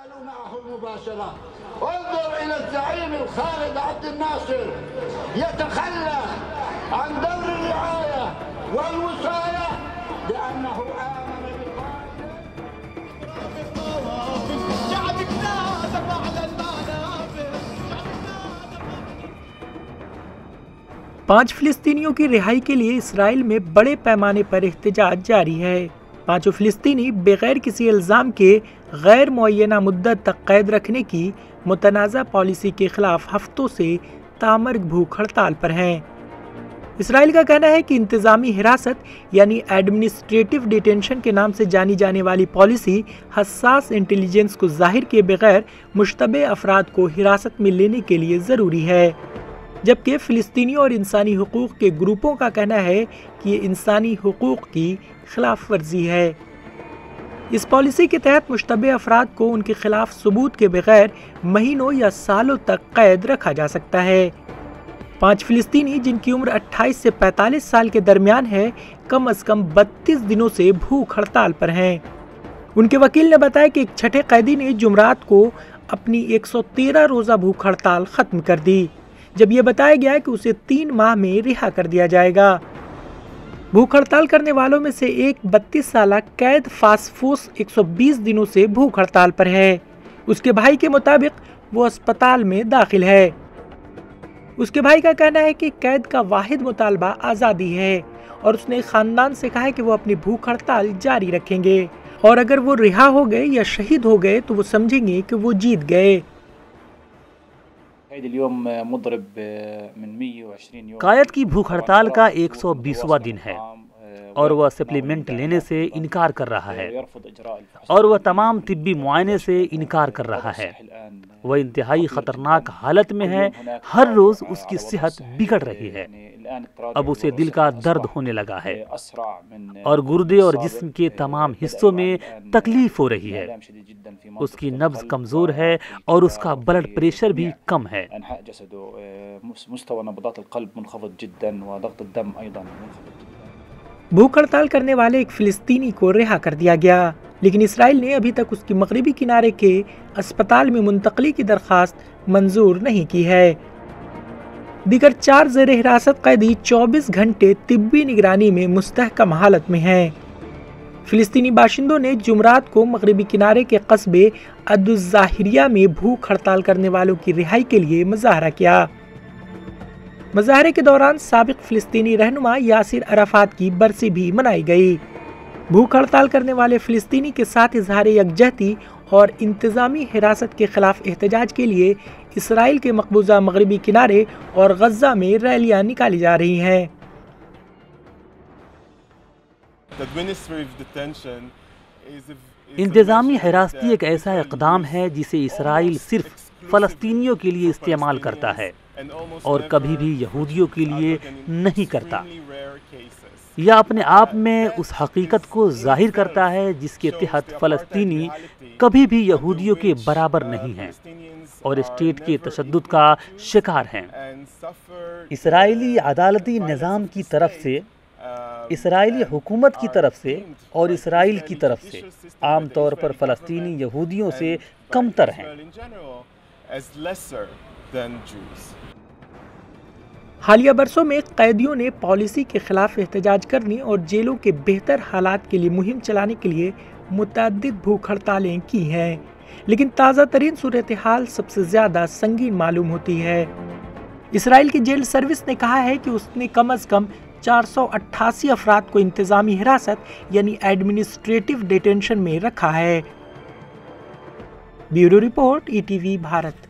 تعاملوا معه مباشرة. انظر إلى الزعيم الخالد عبد الناصر يتخلى عن دور الرعاية والوصاية لأنه آمن पांच फिलिस्तीनियों की रिहाई के लिए इसराइल में बड़े पैमाने पर एहतजाज जारी है। पांचों फिलिस्तीनी बगैर किसी इल्ज़ाम के गैर मुअय्यना मुद्दत तक कैद रखने की मुतनाज़ा पॉलिसी के खिलाफ हफ्तों से तामर्ग भूख हड़ताल पर हैं। इसराइल का कहना है कि इंतज़ामी हिरासत यानी एडमिनिस्ट्रेटिव डिटेंशन के नाम से जानी जाने वाली पॉलिसी हसास इंटेलिजेंस को ज़ाहिर किए बगैर मुश्तबे अफराद को हिरासत में लेने के लिए ज़रूरी है, जबकि फ़िलिस्तीनियों और इंसानी हुकूक़ के ग्रुपों का कहना है कि ये इंसानी हुकूक़ की खिलाफ वर्जी है। इस पॉलिसी के तहत मुश्तबे अफराद को उनके खिलाफ सबूत के बगैर महीनों या सालों तक कैद रखा जा सकता है। पांच फिलिस्तीनी जिनकी उम्र 28 से 45 साल के दरमियान है, कम से कम 32 दिनों से भूख हड़ताल पर हैं। उनके वकील ने बताया कि एक छठे कैदी ने जुमरात को अपनी 113 रोज़ा भूख हड़ताल ख़त्म कर दी, जब यह बताया गया कि उसे 3 माह में रिहा कर दिया जाएगा। भूख हड़ताल करने वालों में से एक 32 साल कैद फासफोस 120 दिनों से भूख हड़ताल पर है। उसके भाई के मुताबिक वो अस्पताल में दाखिल है। उसके भाई का कहना है कि कैद का वाहिद मुतालबा आज़ादी है और उसने खानदान से कहा है कि वो अपनी भूख हड़ताल जारी रखेंगे और अगर वो रिहा हो गए या शहीद हो गए तो वो समझेंगे कि वो जीत गए। कायद की भूख हड़ताल का 120वां दिन है और वह सप्लीमेंट लेने से इनकार कर रहा है और वह तमाम तिब्बी मुआयने से इनकार कर रहा है। वह इंतहाई खतरनाक हालत में है, हर रोज उसकी सेहत बिगड़ रही है। अब उसे दिल का दर्द होने लगा है और गुर्दे और जिस्म के तमाम हिस्सों में तकलीफ हो रही है। उसकी नब्ज कमजोर है और उसका ब्लड प्रेशर भी कम है। भूख हड़ताल करने वाले एक फिलिस्तीनी को रिहा कर दिया गया, लेकिन इसराइल ने अभी तक उसकी मगरिबी किनारे के अस्पताल में मुंतकली की दरख्वास्त मंजूर नहीं की है। दीगर 4 ज़ेर हिरासत कैदी 24 घंटे तिब्बी निगरानी में मुस्तहकम हालत में हैं। फिलिस्तीनी बाशिंदों ने जुमरात को मगरिबी किनारे के कस्बे अद्दुज़्ज़ाहिरिया में भूख हड़ताल करने वालों की रिहाई के लिए मुजाहरा किया। मुजाहरे के दौरान साबिक फिलिस्तीनी रहनुमा यासिर अराफात की बरसी भी मनाई गई। भूख हड़ताल करने वाले फिलिस्तीनी के साथ इजहार यकजहती और इंतज़ामी हिरासत के खिलाफ एहतजाज के लिए इसराइल के मकबूजा मगरिबी किनारे और गज़ा में रैलियां निकाली जा रही हैं। इंतज़ामी हिरासती एक ऐसा इक़दाम है जिसे इसराइल सिर्फ फ़लस्तीनियों के लिए इस्तेमाल करता है और कभी भी यहूदियों के लिए नहीं करता। यह अपने आप में उस हकीकत को जाहिर करता है जिसके तहत फ़लस्तीनी कभी भी यहूदियों के बराबर नहीं हैं और स्टेट के तशद्दुद का शिकार हैं। इसराइली अदालती निज़ाम की तरफ से, इसराइली हुकूमत की तरफ से और इसराइल की तरफ से आम तौर पर फ़लस्तीनी यहूदियों से कमतर हैं। हालिया बरसों में कैदियों ने पॉलिसी के खिलाफ एहतजाज करने और जेलों के बेहतर हालात के लिए मुहिम चलाने के लिए मुतअद्दिद भूख हड़तालें की हैं, लेकिन ताज़ा तरीन सूरत हाल सबसे ज़्यादा संगीन मालूम होती है। इसराइल की जेल सर्विस ने कहा है कि उसने कम से कम 488 अफराद को इंतज़ामी हिरासत यानी एडमिनिस्ट्रेटिव डिटेंशन में रखा है। Bureau report, ETV Bharat.